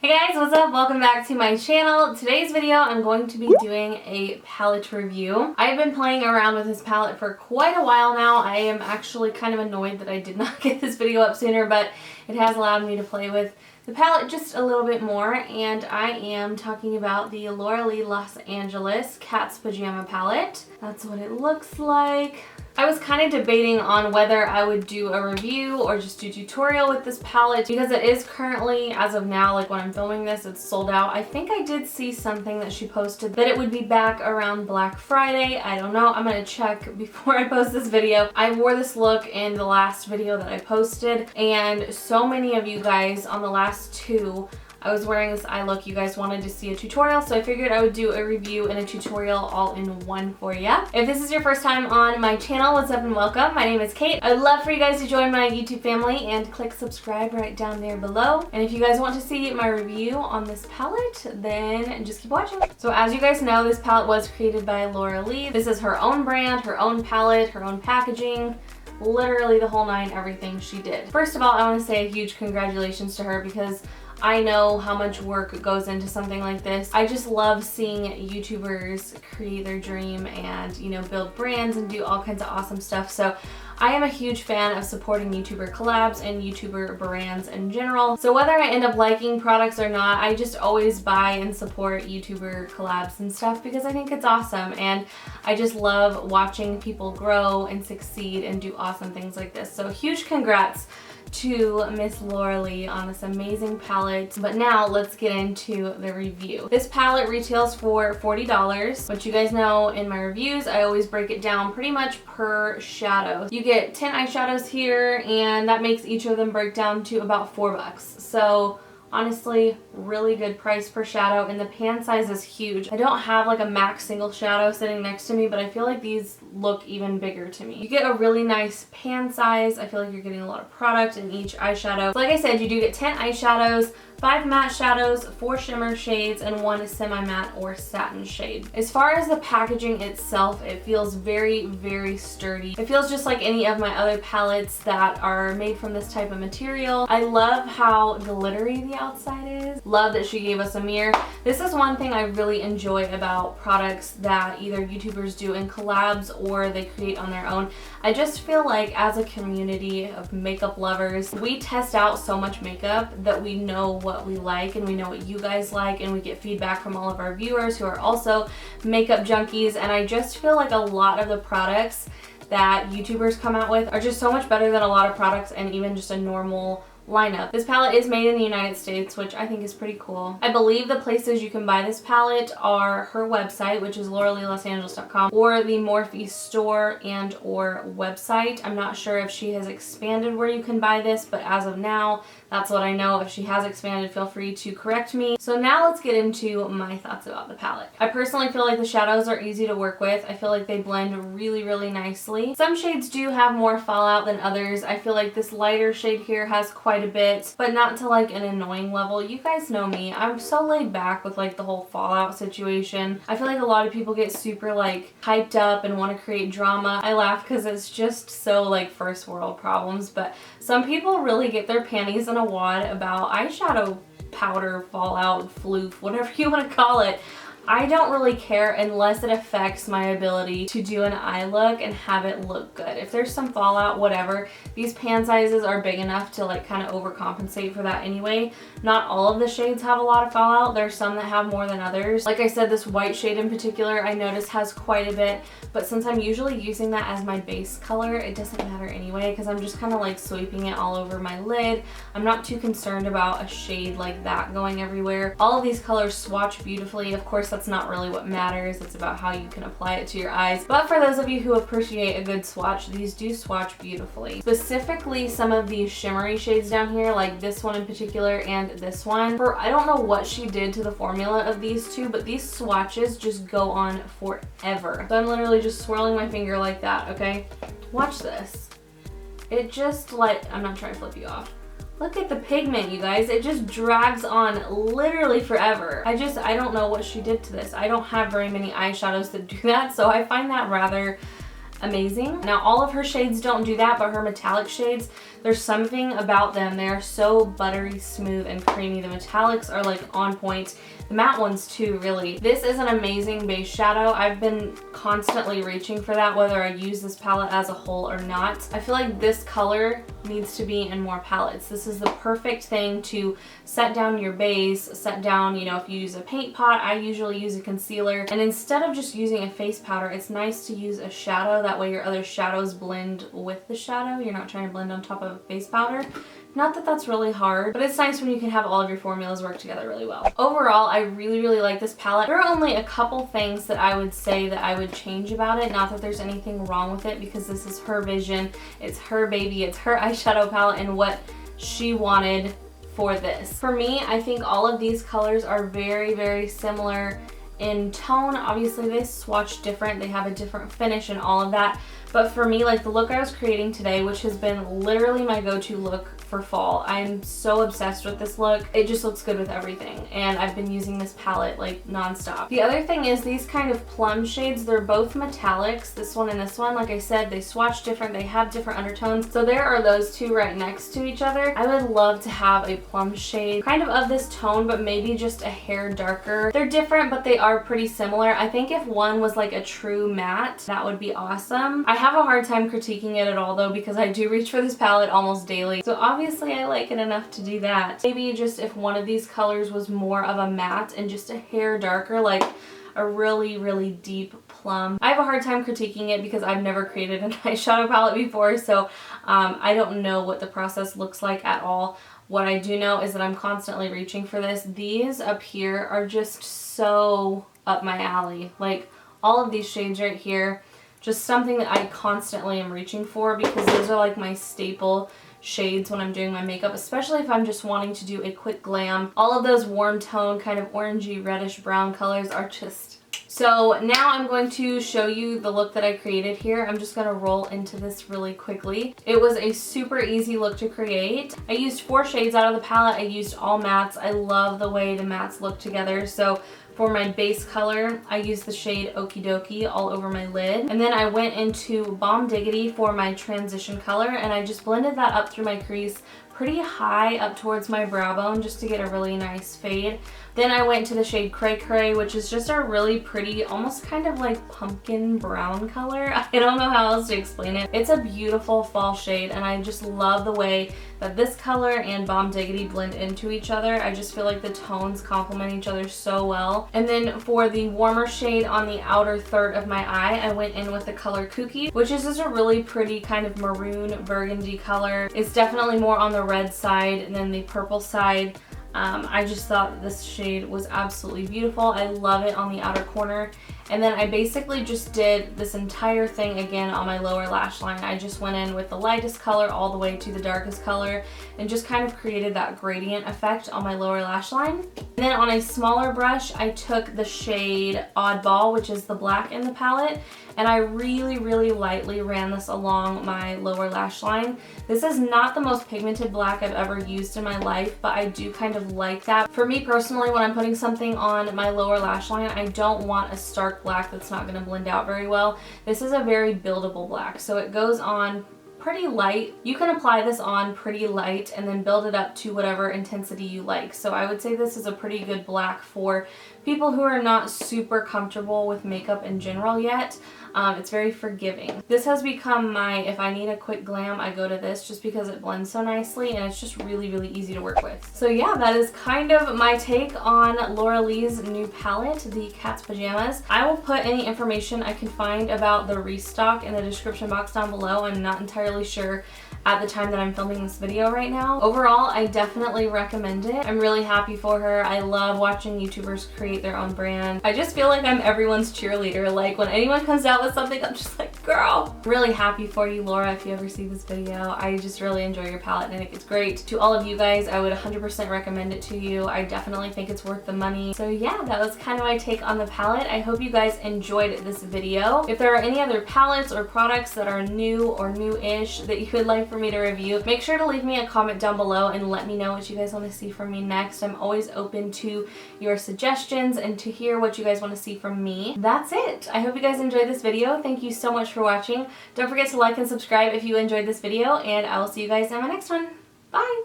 Hey guys, what's up? Welcome back to my channel. Today's video I'm going to be doing a palette review. I've been playing around with this palette for quite a while now. I am actually kind of annoyed that I did not get this video up sooner, but it has allowed me to play with the palette just a little bit more, and I am talking about the Lee Cat'S Pajama Palette. That's what it looks like. I was kind of debating on whether I would do a review or just do a tutorial with this palette because it is currently, as of now, like when I'm filming this, it's sold out. I think I did see something that she posted that it would be back around Black Friday. I don't know. I'm going to check before I post this video. I wore this look in the last video that I posted, and so many of you guys on the last two, I was wearing this eye look, you guys wanted to see a tutorial, so I figured I would do a review and a tutorial all in one for you. If this is your first time on my channel, what's up and welcome. My name is Kate. I'd love for you guys to join my YouTube family and click subscribe right down there below. And if you guys want to see my review on this palette, then just keep watching. So as you guys know, this palette was created by Lee. This is her own brand, her own palette, her own packaging. Literally the whole nine, everything she did. First of all, I want to say a huge congratulations to her because I know how much work goes into something like this. I just love seeing YouTubers create their dream and, you know, build brands and do all kinds of awesome stuff. So I am a huge fan of supporting YouTuber collabs and YouTuber brands in general. So whether I end up liking products or not, I just always buy and support YouTuber collabs and stuff because I think it's awesome. And I just love watching people grow and succeed and do awesome things like this. So huge congrats to Miss Lee on this amazing palette. But now let's get into the review. This palette retails for $40, but you guys know in my reviews I always break it down pretty much per shadow. You get 10 eyeshadows here, and that makes each of them break down to about $4. So honestly, really good price per shadow, and the pan size is huge. I don't have like a MAC single shadow sitting next to me, but I feel like these look even bigger to me. You get a really nice pan size. I feel like you're getting a lot of product in each eyeshadow. So like I said, you do get 10 eyeshadows, 5 matte shadows, 4 shimmer shades, and 1 semi-matte or satin shade. As far as the packaging itself, it feels very, very sturdy. It feels just like any of my other palettes that are made from this type of material. I love how glittery the outside is. Love that she gave us a mirror. This is one thing I really enjoy about products that either YouTubers do in collabs or they create on their own. I just feel like as a community of makeup lovers, we test out so much makeup that we know what we like and we know what you guys like, and we get feedback from all of our viewers who are also makeup junkies, and I just feel like a lot of the products that YouTubers come out with are just so much better than a lot of products and even just a normal lineup. This palette is made in the United States, which I think is pretty cool. I believe the places you can buy this palette are her website, which is lauraleelosangeles.com, or the Morphe store and or website. I'm not sure if she has expanded where you can buy this, but as of now, that's what I know. If she has expanded, feel free to correct me. So now let's get into my thoughts about the palette. I personally feel like the shadows are easy to work with. I feel like they blend really, really nicely. Some shades do have more fallout than others. I feel like this lighter shade here has quite a bit, but not to like an annoying level. You guys know me. I'm so laid back with like the whole fallout situation. I feel like a lot of people get super like hyped up and want to create drama. I laugh because it's just so like first world problems, but some people really get their panties in a wad about eyeshadow powder fallout, floof, whatever you want to call it. I don't really care unless it affects my ability to do an eye look and have it look good. If there's some fallout, whatever, these pan sizes are big enough to like kind of overcompensate for that anyway. Not all of the shades have a lot of fallout. There's some that have more than others. Like I said, this white shade in particular I noticed has quite a bit, but since I'm usually using that as my base color, it doesn't matter anyway because I'm just kind of like sweeping it all over my lid. I'm not too concerned about a shade like that going everywhere. All of these colors swatch beautifully. Of course, that's not really what matters. It's about how you can apply it to your eyes. But for those of you who appreciate a good swatch, these do swatch beautifully. Specifically, some of these shimmery shades down here, like this one in particular and this one. I don't know what she did to the formula of these two, but these swatches just go on forever. So I'm literally just swirling my finger like that, okay? Watch this. It just like, I'm not trying to flip you off. Look at the pigment, you guys. It just drags on literally forever. I don't know what she did to this. I don't have very many eyeshadows that do that, so I find that rather amazing. Now all of her shades don't do that, but her metallic shades, There's something about them. They are so buttery smooth and creamy. The metallics are like on point. The matte ones too, really. This is an amazing base shadow. I've been constantly reaching for that, whether I use this palette as a whole or not. I feel like this color needs to be in more palettes. This is the perfect thing to set down your base, set down, you know, if you use a paint pot. I usually use a concealer, and instead of just using a face powder, it's nice to use a shadow. That way your other shadows blend with the shadow. You're not trying to blend on top of a face powder. Not that that's really hard, but it's nice when you can have all of your formulas work together really well. Overall, I really, really like this palette. There are only a couple things that I would say that I would change about it. Not that there's anything wrong with it, because this is her vision. It's her baby. It's her eyeshadow palette and what she wanted for this. For me, I think all of these colors are very, very similar in tone. Obviously, they swatch different. They have a different finish and all of that. But for me, like the look I was creating today, which has been literally my go-to look for fall. I'm so obsessed with this look. It just looks good with everything, and I've been using this palette like nonstop. The other thing is these kind of plum shades, they're both metallics, this one and this one. Like I said, they swatch different, they have different undertones. So there are those two right next to each other. I would love to have a plum shade kind of this tone, but maybe just a hair darker. They're different, but they are pretty similar. I think if one was like a true matte, that would be awesome. I have a hard time critiquing it at all though, because I do reach for this palette almost daily. So obviously I like it enough to do that. Maybe just if one of these colors was more of a matte and just a hair darker, like a really, really deep plum. I have a hard time critiquing it because I've never created an eyeshadow palette before, so I don't know what the process looks like at all. What I do know is that I'm constantly reaching for this. These up here are just so up my alley. Like all of these shades right here, just something that I constantly am reaching for, because those are like my staple shades when I'm doing my makeup, especially if I'm just wanting to do a quick glam. All of those warm tone, kind of orangey, reddish brown colors are just... So now I'm going to show you the look that I created here. I'm just going to roll into this really quickly. It was a super easy look to create. I used 4 shades out of the palette. I used all mattes. I love the way the mattes look together. So for my base color, I used the shade Okie Dokie all over my lid. And then I went into Bomb Diggity for my transition color, and I just blended that up through my crease pretty high up towards my brow bone just to get a really nice fade. Then I went to the shade Cray Cray, which is just a really pretty, almost kind of like pumpkin brown color. I don't know how else to explain it. It's a beautiful fall shade, and I just love the way that this color and Bomb Diggity blend into each other. I just feel like the tones complement each other so well. And then for the warmer shade on the outer third of my eye, I went in with the color Kooky, which is just a really pretty kind of maroon burgundy color. It's definitely more on the red side than the purple side. I just thought this shade was absolutely beautiful. I love it on the outer corner. And then I basically just did this entire thing again on my lower lash line. I just went in with the lightest color all the way to the darkest color and just kind of created that gradient effect on my lower lash line. And then on a smaller brush, I took the shade Oddball, which is the black in the palette, and I really, really lightly ran this along my lower lash line. This is not the most pigmented black I've ever used in my life, but I do kind of like that. For me personally, when I'm putting something on my lower lash line, I don't want a stark black that's not going to blend out very well. This is a very buildable black, so it goes on pretty light. You can apply this on pretty light and then build it up to whatever intensity you like. So I would say this is a pretty good black for people who are not super comfortable with makeup in general yet. It's very forgiving. This has become my, if I need a quick glam, I go to this just because it blends so nicely and it's just really, really easy to work with. So yeah, that is kind of my take on Laura Lee's new palette, the Cat's Pajamas. I will put any information I can find about the restock in the description box down below. I'm not entirely sure at the time that I'm filming this video right now. Overall, I definitely recommend it. I'm really happy for her. I love watching YouTubers create their own brand. I just feel like I'm everyone's cheerleader. Like when anyone comes out with something, I'm just like, girl. I'm really happy for you, Laura, if you ever see this video. I just really enjoy your palette and I think it's great. To all of you guys, I would 100% recommend it to you. I definitely think it's worth the money. So yeah, that was kind of my take on the palette. I hope you guys enjoyed this video. If there are any other palettes or products that are new or new-ish that you would like for for me to review, make sure to leave me a comment down below and let me know what you guys want to see from me next. I'm always open to your suggestions and to hear what you guys want to see from me. That's it. I hope you guys enjoyed this video. Thank you so much for watching. Don't forget to like and subscribe if you enjoyed this video, and I will see you guys in my next one. Bye!